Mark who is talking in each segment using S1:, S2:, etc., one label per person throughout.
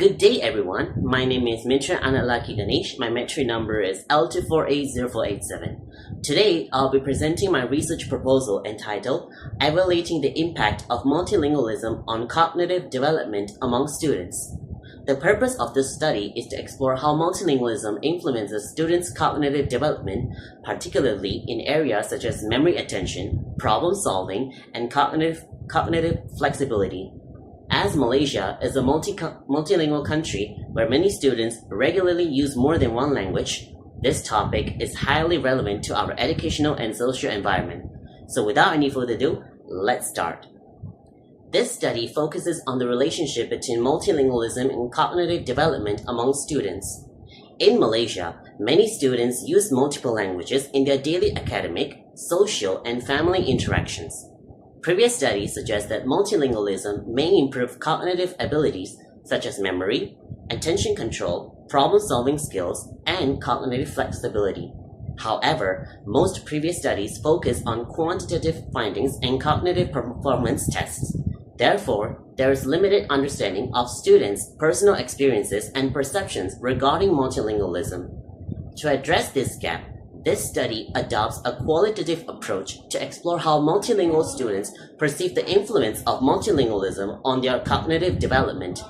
S1: Good day everyone, my name is MITHRAN GANESH. My MITRAN number is L2480487. Today, I'll be presenting my research proposal entitled Evaluating the Impact of Multilingualism on Cognitive Development Among Students. The purpose of this study is to explore how multilingualism influences students' cognitive development, particularly in areas such as memory attention, problem solving, and cognitive flexibility. As Malaysia is a multilingual country where many students regularly use more than one language, this topic is highly relevant to our educational and social environment. So without any further ado, let's start. This study focuses on the relationship between multilingualism and cognitive development among students. In Malaysia, many students use multiple languages in their daily academic, social, and family interactions. Previous studies suggest that multilingualism may improve cognitive abilities such as memory, attention control, problem-solving skills, and cognitive flexibility. However, most previous studies focus on quantitative findings and cognitive performance tests. Therefore, there is limited understanding of students' personal experiences and perceptions regarding multilingualism. To address this gap, this study adopts a qualitative approach to explore how multilingual students perceive the influence of multilingualism on their cognitive development.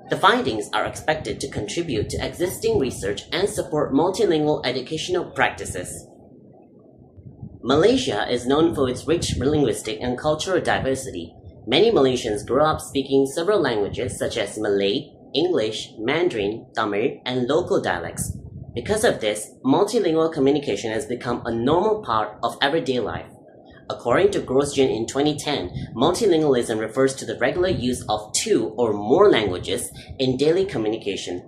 S1: The findings are expected to contribute to existing research and support multilingual educational practices. Malaysia is known for its rich linguistic and cultural diversity. Many Malaysians grow up speaking several languages such as Malay, English, Mandarin, Tamil, and local dialects. Because of this, multilingual communication has become a normal part of everyday life. According to Grosjean in 2010, multilingualism refers to the regular use of two or more languages in daily communication.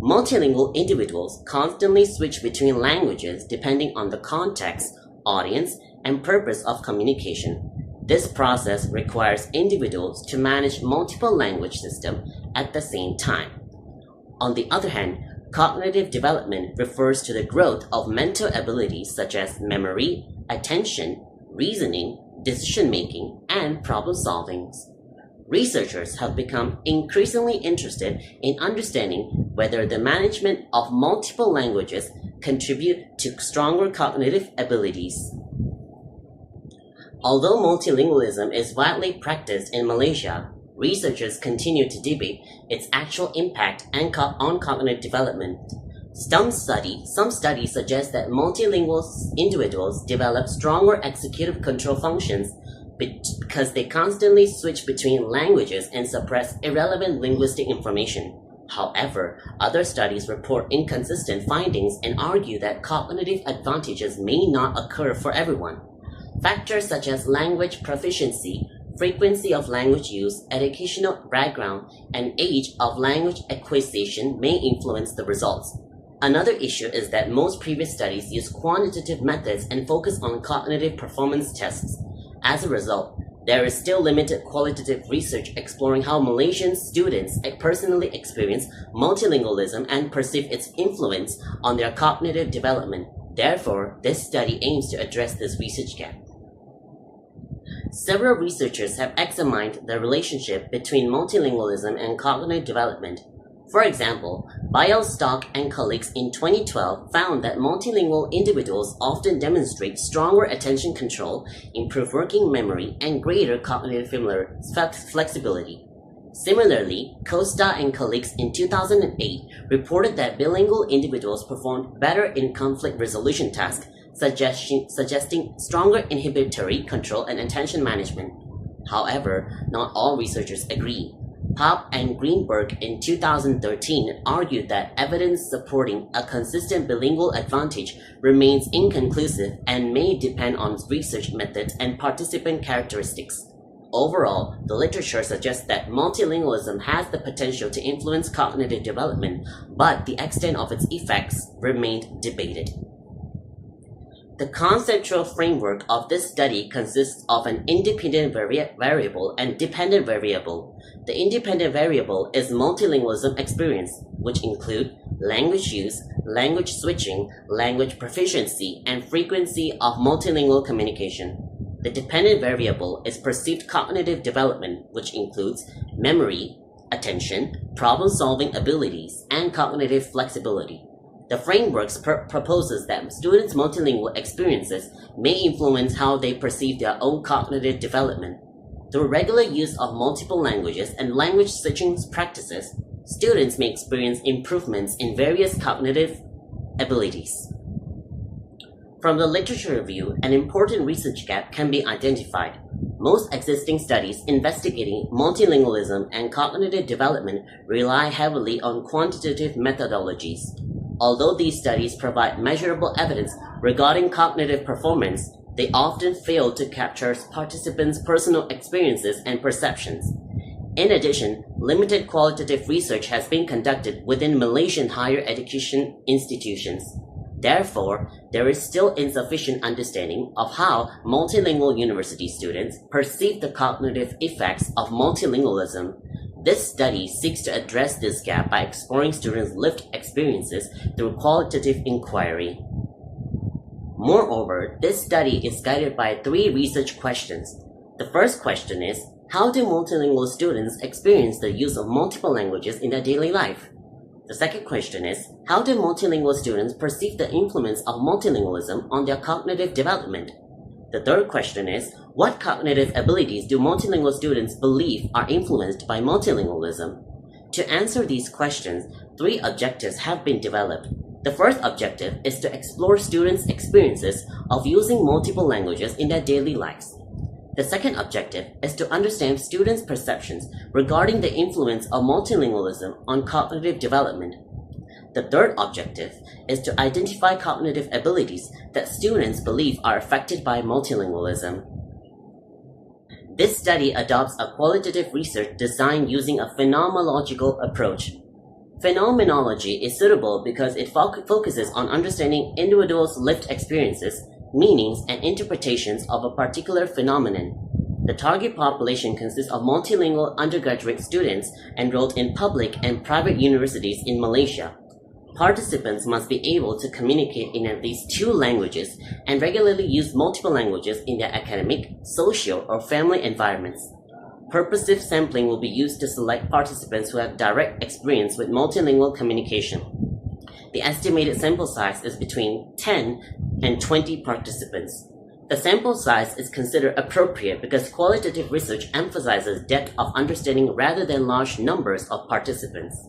S1: Multilingual individuals constantly switch between languages depending on the context, audience, and purpose of communication. This process requires individuals to manage multiple language systems at the same time. On the other hand, cognitive development refers to the growth of mental abilities such as memory, attention, reasoning, decision-making, and problem-solving. Researchers have become increasingly interested in understanding whether the management of multiple languages contribute to stronger cognitive abilities. Although multilingualism is widely practiced in Malaysia, researchers continue to debate its actual impact on cognitive development. Some studies suggest that multilingual individuals develop stronger executive control functions because they constantly switch between languages and suppress irrelevant linguistic information. However, other studies report inconsistent findings and argue that cognitive advantages may not occur for everyone. Factors such as language proficiency, frequency of language use, educational background, and age of language acquisition may influence the results. Another issue is that most previous studies use quantitative methods and focus on cognitive performance tests. As a result, there is still limited qualitative research exploring how Malaysian students personally experience multilingualism and perceive its influence on their cognitive development. Therefore, this study aims to address this research gap. Several researchers have examined the relationship between multilingualism and cognitive development. For example, Stock and colleagues in 2012 found that multilingual individuals often demonstrate stronger attention control, improved working memory, and greater cognitive flexibility. Similarly, Costa and colleagues in 2008 reported that bilingual individuals performed better in conflict resolution tasks, suggesting stronger inhibitory control and attention management. However, not all researchers agree. Pop and Greenberg in 2013 argued that evidence supporting a consistent bilingual advantage remains inconclusive and may depend on research methods and participant characteristics. Overall, the literature suggests that multilingualism has the potential to influence cognitive development, but the extent of its effects remained debated. The conceptual framework of this study consists of an independent variable and dependent variable. The independent variable is multilingualism experience, which include language use, language switching, language proficiency, and frequency of multilingual communication. The dependent variable is perceived cognitive development, which includes memory, attention, problem-solving abilities, and cognitive flexibility. The framework proposes that students' multilingual experiences may influence how they perceive their own cognitive development. Through regular use of multiple languages and language switching practices, students may experience improvements in various cognitive abilities. From the literature review, an important research gap can be identified. Most existing studies investigating multilingualism and cognitive development rely heavily on quantitative methodologies. Although these studies provide measurable evidence regarding cognitive performance, they often fail to capture participants' personal experiences and perceptions. In addition, limited qualitative research has been conducted within Malaysian higher education institutions. Therefore, there is still insufficient understanding of how multilingual university students perceive the cognitive effects of multilingualism. This study seeks to address this gap by exploring students' lived experiences through qualitative inquiry. Moreover, this study is guided by 3 research questions. The first question is, how do multilingual students experience the use of multiple languages in their daily life? The second question is, how do multilingual students perceive the influence of multilingualism on their cognitive development? The third question is, what cognitive abilities do multilingual students believe are influenced by multilingualism? To answer these questions, 3 objectives have been developed. The first objective is to explore students' experiences of using multiple languages in their daily lives. The second objective is to understand students' perceptions regarding the influence of multilingualism on cognitive development. The third objective is to identify cognitive abilities that students believe are affected by multilingualism. This study adopts a qualitative research design using a phenomenological approach. Phenomenology is suitable because it focuses on understanding individuals' lived experiences, meanings, and interpretations of a particular phenomenon. The target population consists of multilingual undergraduate students enrolled in public and private universities in Malaysia. Participants must be able to communicate in at least 2 languages and regularly use multiple languages in their academic, social, or family environments. Purposive sampling will be used to select participants who have direct experience with multilingual communication. The estimated sample size is between 10 and 20 participants. The sample size is considered appropriate because qualitative research emphasizes depth of understanding rather than large numbers of participants.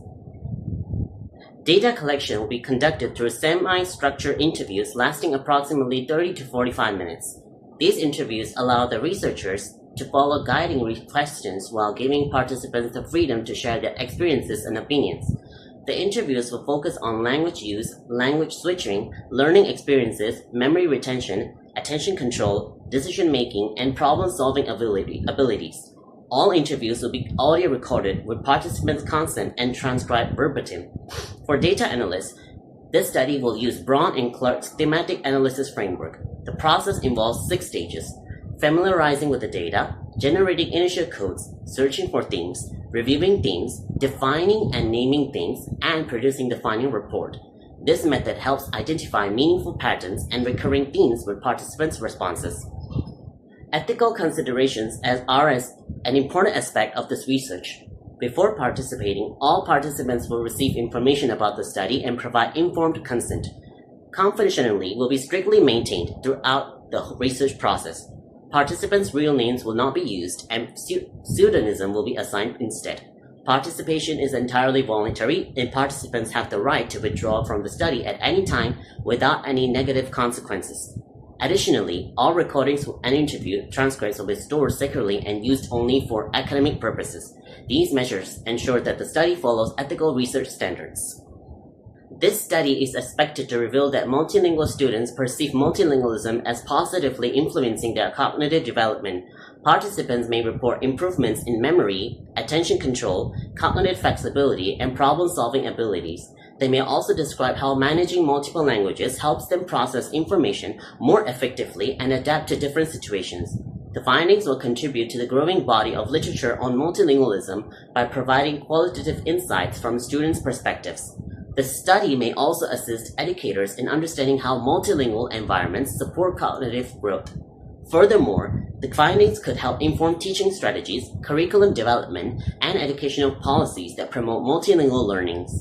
S1: Data collection will be conducted through semi-structured interviews lasting approximately 30 to 45 minutes. These interviews allow the researchers to follow guiding questions while giving participants the freedom to share their experiences and opinions. The interviews will focus on language use, language switching, learning experiences, memory retention, attention control, decision-making, and problem-solving abilities. All interviews will be audio recorded with participants' consent and transcribed verbatim. For data analysts, this study will use Braun and Clark's thematic analysis framework. The process involves 6 stages: familiarizing with the data, generating initial codes, searching for themes, reviewing themes, defining and naming themes, and producing the final report. This method helps identify meaningful patterns and recurring themes with participants' responses. Ethical considerations are an important aspect of this research. Before participating, all participants will receive information about the study and provide informed consent. Confidentiality will be strictly maintained throughout the research process. Participants' real names will not be used, and pseudonym will be assigned instead. Participation is entirely voluntary, and participants have the right to withdraw from the study at any time without any negative consequences. Additionally, all recordings and interview transcripts will be stored securely and used only for academic purposes. These measures ensure that the study follows ethical research standards. This study is expected to reveal that multilingual students perceive multilingualism as positively influencing their cognitive development. Participants may report improvements in memory, attention control, cognitive flexibility, and problem-solving abilities. They may also describe how managing multiple languages helps them process information more effectively and adapt to different situations. The findings will contribute to the growing body of literature on multilingualism by providing qualitative insights from students' perspectives. The study may also assist educators in understanding how multilingual environments support cognitive growth. Furthermore, the findings could help inform teaching strategies, curriculum development, and educational policies that promote multilingual learnings.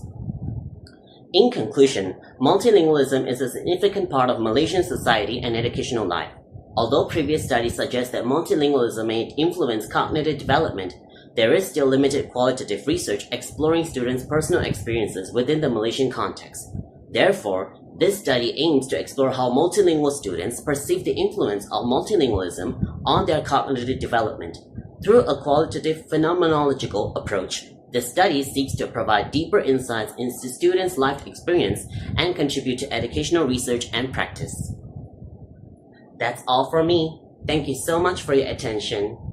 S1: In conclusion, multilingualism is a significant part of Malaysian society and educational life. Although previous studies suggest that multilingualism may influence cognitive development, there is still limited qualitative research exploring students' personal experiences within the Malaysian context. Therefore, this study aims to explore how multilingual students perceive the influence of multilingualism on their cognitive development. Through a qualitative phenomenological approach, the study seeks to provide deeper insights into students' life experience and contribute to educational research and practice. That's all from me. Thank you so much for your attention.